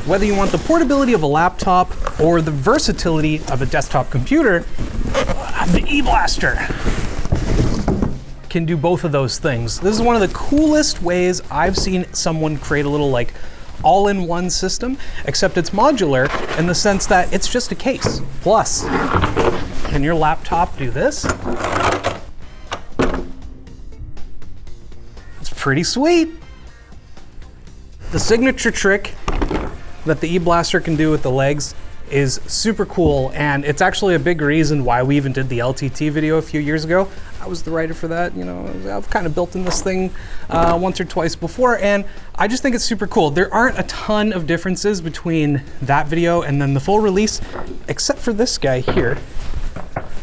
Whether you want the portability of a laptop or the versatility of a desktop computer, the eBlaztr can do both of those things. This is one of the coolest ways I've seen someone create a little like all-in-one system, except it's modular in the sense that it's just a case. Plus, can your laptop do this? It's pretty sweet. The signature trick that the eBlaztr can do with the legs is super cool, and it's actually a big reason why we even did the LTT video a few years ago. I was the writer for that, you know, I've kind of built in this thing once or twice before, and I just think it's super cool. There aren't a ton of differences between that video and then the full release, except for this guy here,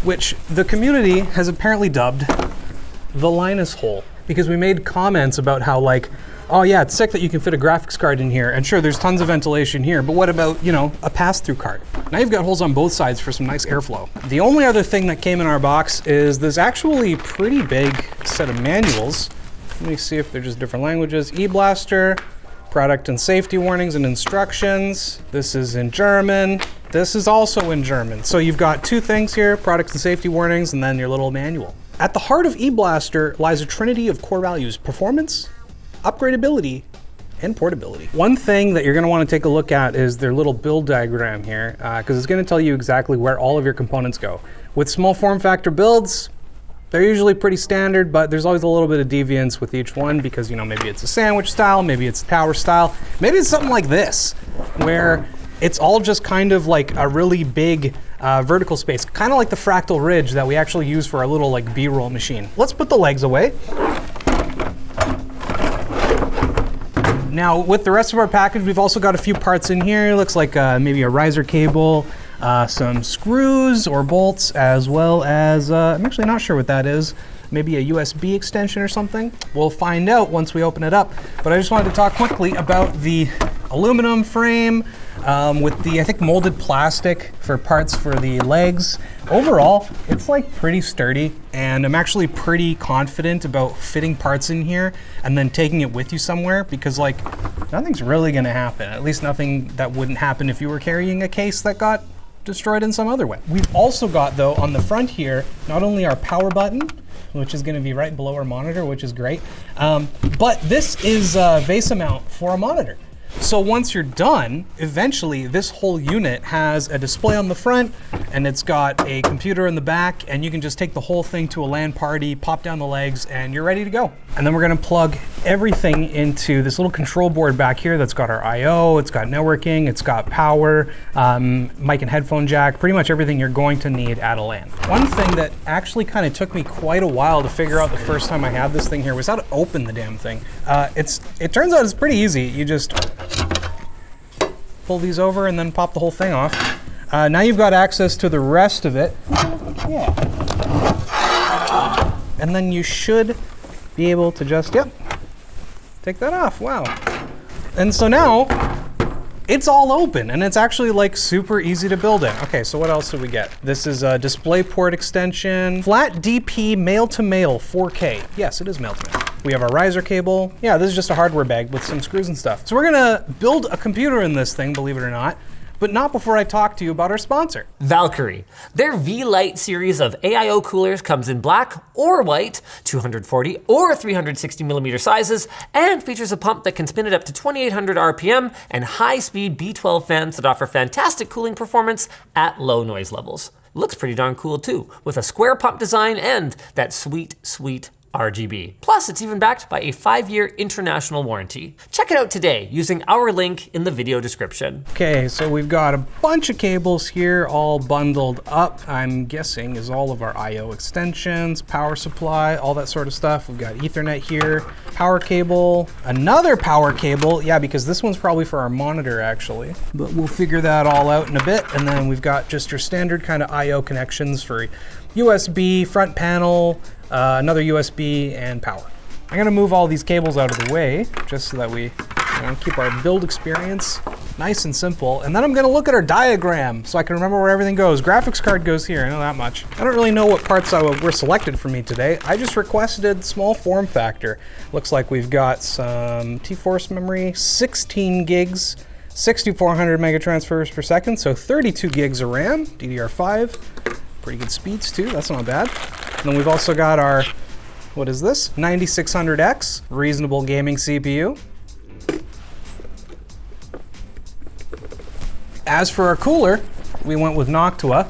which the community has apparently dubbed the Linus Hole, because we made comments about how like, oh yeah, it's sick that you can fit a graphics card in here, and sure, there's tons of ventilation here, but what about, you know, a pass-through card? Now you've got holes on both sides for some nice airflow. The only other thing that came in our box is this actually pretty big set of manuals. Let me see if they're just different languages. eBlaztr, product and safety warnings and instructions. This is in German. This is also in German. So you've got two things here, products and safety warnings, and then your little manual. At the heart of eBlaztr lies a trinity of core values: performance, upgradability, and portability. One thing that you're gonna wanna take a look at is their little build diagram here, because it's gonna tell you exactly where all of your components go. With small form factor builds, they're usually pretty standard, but there's always a little bit of deviance with each one because, you know, maybe it's a sandwich style, maybe it's tower style, maybe it's something like this, where it's all just kind of like a really big vertical space, kind of like the fractal ridge that we actually use for our little like B-roll machine. Let's put the legs away. Now, with the rest of our package, we've also got a few parts in here. It looks like maybe a riser cable, some screws or bolts, as well as, I'm actually not sure what that is. Maybe a USB extension or something. We'll find out once we open it up. But I just wanted to talk quickly about the aluminum frame with the, I think, molded plastic for parts for the legs. Overall, it's like pretty sturdy, and I'm actually pretty confident about fitting parts in here and then taking it with you somewhere, because like nothing's really gonna happen. At least nothing that wouldn't happen if you were carrying a case that got destroyed in some other way. We've also got, though, on the front here, not only our power button, which is going to be right below our monitor, which is great, but this is a VESA mount for a monitor. So once you're done, eventually this whole unit has a display on the front, and it's got a computer in the back, and you can just take the whole thing to a LAN party, pop down the legs, and you're ready to go. And then we're gonna plug everything into this little control board back here that's got our I/O, it's got networking, it's got power, mic and headphone jack, pretty much everything you're going to need at a LAN. One thing that actually kind of took me quite a while to figure out the first time I had this thing here was how to open the damn thing. It turns out it's pretty easy. You just pull these over and then pop the whole thing off. Now you've got access to the rest of it. Yeah. And then you should be able to just, yep, take that off. Wow. And so now it's all open, and it's actually like super easy to build in. Okay, so what else did we get? This is a DisplayPort extension, flat DP male-to-male 4K. Yes, it is male-to-male. We have our riser cable. Yeah, this is just a hardware bag with some screws and stuff. So we're gonna build a computer in this thing, believe it or not, but not before I talk to you about our sponsor. Valkyrie. Their V-Lite series of AIO coolers comes in black or white, 240 or 360 millimeter sizes, and features a pump that can spin it up to 2,800 RPM and high-speed B12 fans that offer fantastic cooling performance at low noise levels. Looks pretty darn cool too, with a square pump design and that sweet, sweet RGB. Plus, it's even backed by a 5-year international warranty. Check it out today using our link in the video description. Okay, so we've got a bunch of cables here all bundled up. I'm guessing is all of our I/O extensions, power supply, all that sort of stuff. We've got Ethernet here, power cable, another power cable. Yeah, because this one's probably for our monitor actually, but we'll figure that all out in a bit. And then we've got just your standard kind of I/O connections for USB, front panel, another USB, and power. I'm gonna move all these cables out of the way just so that we keep our build experience nice and simple. And then I'm gonna look at our diagram so I can remember where everything goes. Graphics card goes here, I know that much. I don't really know what parts were selected for me today. I just requested small form factor. Looks like we've got some T-Force memory, 16 gigs, 6,400 megatransfers per second, so 32 gigs of RAM, DDR5. Pretty good speeds too, that's not bad. And then we've also got our, what is this? 9600X, reasonable gaming CPU. As for our cooler, we went with Noctua.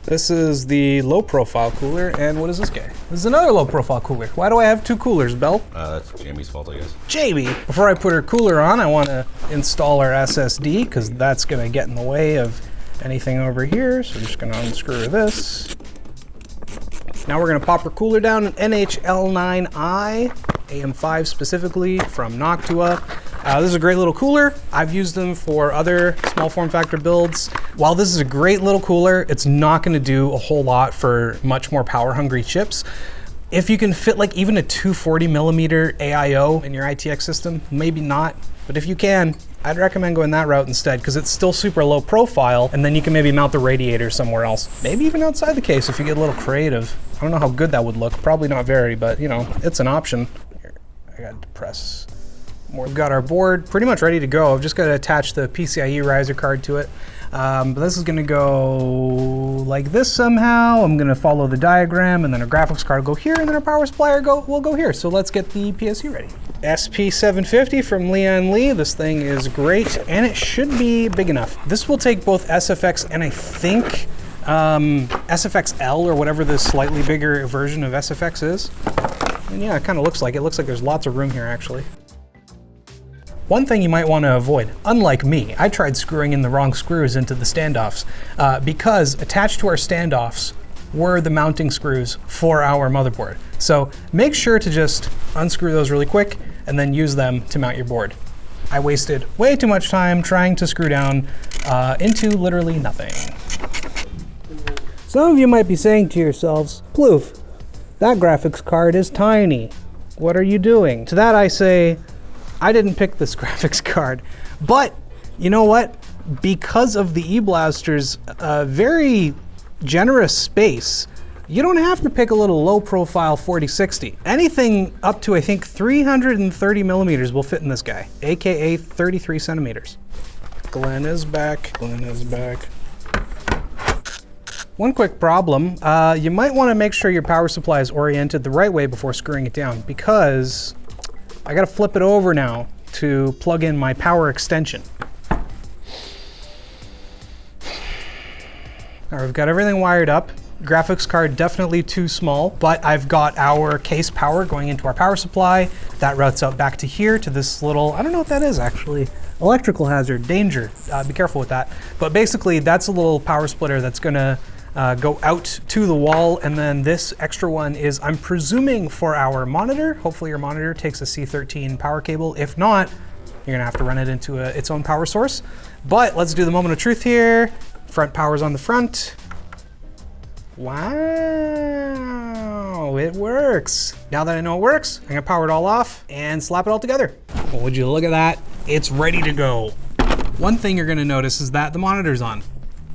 This is the low profile cooler, and what is this guy? This is another low profile cooler. Why do I have two coolers, Bell? That's Jamie's fault, I guess. Jamie! Before I put our cooler on, I want to install our SSD, because that's going to get in the way of anything over here. So I'm just going to unscrew this. Now we're going to pop our cooler down, an NHL9i, AM5 specifically, from Noctua. This is a great little cooler. I've used them for other small form factor builds. While this is a great little cooler, it's not going to do a whole lot for much more power hungry chips. If you can fit like even a 240 millimeter AIO in your ITX system, maybe not, but if you can, I'd recommend going that route instead, because it's still super low profile, and then you can maybe mount the radiator somewhere else. Maybe even outside the case if you get a little creative. I don't know how good that would look. Probably not very, but you know, it's an option. Here, I got to press more. We've got our board pretty much ready to go. I've just got to attach the PCIe riser card to it. But this is going to go like this somehow. I'm going to follow the diagram, and then our graphics card will go here, and then our power supply will go here. So let's get the PSU ready. SP750 from Lian Li. This thing is great, and it should be big enough. This will take both SFX and I think SFXL, or whatever this slightly bigger version of SFX is. And yeah, it kind of looks like it. Looks like there's lots of room here, actually. One thing you might want to avoid, unlike me, I tried screwing in the wrong screws into the standoffs because attached to our standoffs were the mounting screws for our motherboard. So make sure to just unscrew those really quick and then use them to mount your board. I wasted way too much time trying to screw down into literally nothing. Some of you might be saying to yourselves, Plouffe, that graphics card is tiny. What are you doing? To that I say, I didn't pick this graphics card, but you know what? Because of the eBlaztr's very generous space, you don't have to pick a little low profile 4060. Anything up to I think 330 millimeters will fit in this guy, AKA 33 centimeters. Glenn is back, Glenn is back. One quick problem, you might want to make sure your power supply is oriented the right way before screwing it down, because I gotta flip it over now to plug in my power extension. All right, we've got everything wired up. Graphics card definitely too small, but I've got our case power going into our power supply. That routes out back to here to this little, I don't know what that is actually. Electrical hazard, danger, be careful with that. But basically that's a little power splitter that's gonna go out to the wall, and then this extra one is, I'm presuming, for our monitor. Hopefully your monitor takes a C13 power cable. If not, you're gonna have to run it into its own power source. But let's do the moment of truth here. Front power's on the front. Wow, it works. Now that I know it works, I'm gonna power it all off and slap it all together. Well, would you look at that? It's ready to go. One thing you're gonna notice is that the monitor's on.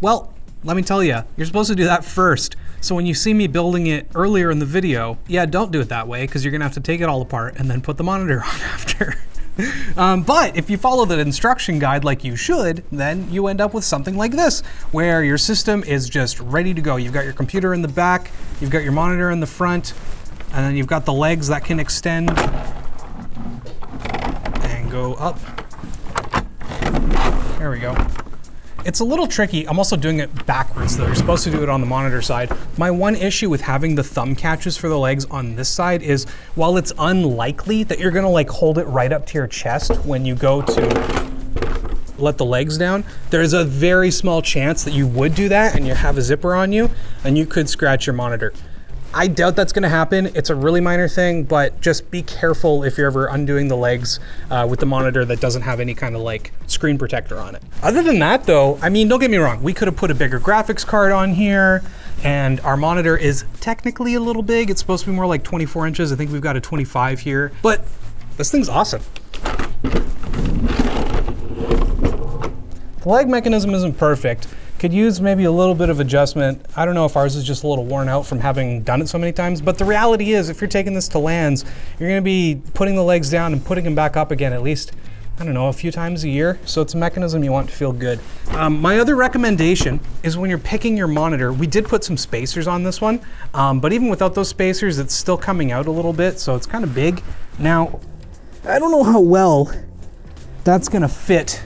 Well, let me tell you, you're supposed to do that first. So when you see me building it earlier in the video, yeah, don't do it that way, because you're gonna have to take it all apart and then put the monitor on after. But if you follow the instruction guide like you should, then you end up with something like this, where your system is just ready to go. You've got your computer in the back, you've got your monitor in the front, and then you've got the legs that can extend and go up. There we go. It's a little tricky. I'm also doing it backwards though. You're supposed to do it on the monitor side. My one issue with having the thumb catches for the legs on this side is, while it's unlikely that you're gonna like hold it right up to your chest when you go to let the legs down, there's a very small chance that you would do that and you have a zipper on you and you could scratch your monitor. I doubt that's gonna happen. It's a really minor thing, but just be careful if you're ever undoing the legs with the monitor that doesn't have any kind of like screen protector on it. Other than that though, I mean, don't get me wrong, we could have put a bigger graphics card on here, and our monitor is technically a little big. It's supposed to be more like 24 inches. I think we've got a 25 here, but this thing's awesome. The leg mechanism isn't perfect. Could use maybe a little bit of adjustment. I don't know if ours is just a little worn out from having done it so many times, but the reality is if you're taking this to lands, you're gonna be putting the legs down and putting them back up again at least I don't know, a few times a year. So it's a mechanism you want to feel good. My other recommendation is when you're picking your monitor, we did put some spacers on this one, but even without those spacers, it's still coming out a little bit, so it's kind of big. Now, I don't know how well that's gonna fit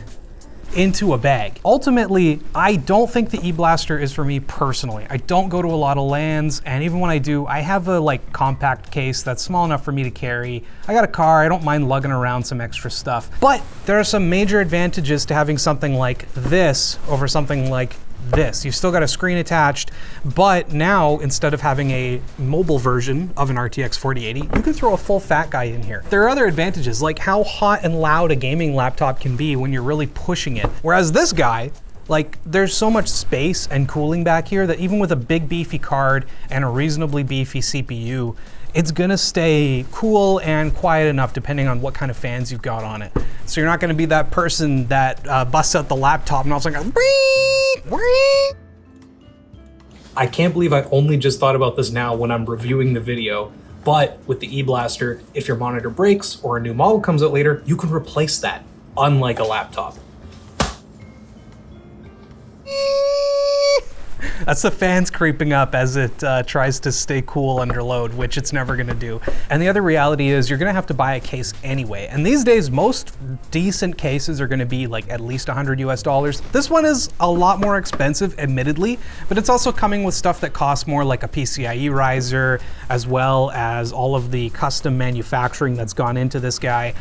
into a bag. Ultimately, I don't think the eBlaztr is for me personally. I don't go to a lot of LANs, and even when I do, I have a like compact case that's small enough for me to carry. I got a car, I don't mind lugging around some extra stuff. But there are some major advantages to having something like this over something like this. You've still got a screen attached, but now instead of having a mobile version of an RTX 4080, you can throw a full fat guy in here. There are other advantages, like how hot and loud a gaming laptop can be when you're really pushing it. Whereas this guy, like, there's so much space and cooling back here that even with a big beefy card and a reasonably beefy CPU, it's gonna stay cool and quiet enough depending on what kind of fans you've got on it. So you're not gonna be that person that busts out the laptop and all of a sudden goes, I can't believe I only just thought about this now when I'm reviewing the video, but with the eBlaztr, if your monitor breaks or a new model comes out later, you can replace that, unlike a laptop. That's the fans creeping up as it tries to stay cool under load, which it's never gonna do. And the other reality is you're gonna have to buy a case anyway. And these days, most decent cases are gonna be like at least $100 US. This one is a lot more expensive, admittedly, but it's also coming with stuff that costs more, like a PCIe riser, as well as all of the custom manufacturing that's gone into this guy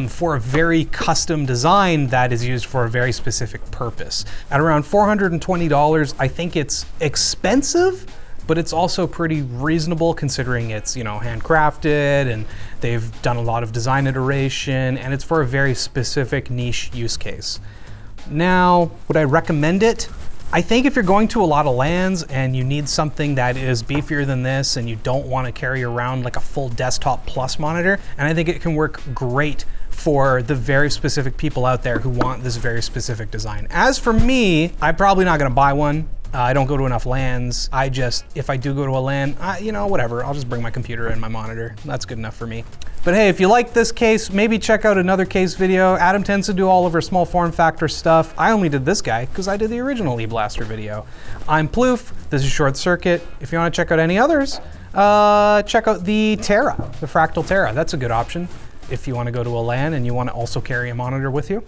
for a very custom design that is used for a very specific purpose. At around $420, I think it's expensive, but it's also pretty reasonable considering it's, you know, handcrafted and they've done a lot of design iteration, and it's for a very specific niche use case. Now, would I recommend it? I think if you're going to a lot of LANs and you need something that is beefier than this and you don't want to carry around like a full desktop plus monitor, and I think it can work great for the very specific people out there who want this very specific design. As for me, I'm probably not gonna buy one. I don't go to enough LANs. If I do go to a LAN, you know, whatever, I'll just bring my computer and my monitor. That's good enough for me. But hey, if you like this case, maybe check out another case video. Adam tends to do all of our small form factor stuff. I only did this guy because I did the original eBlaztr video. I'm Plouffe, this is ShortCircuit. If you wanna check out any others, check out the Terra, the Fractal Terra. That's a good option if you wanna go to a LAN and you wanna also carry a monitor with you.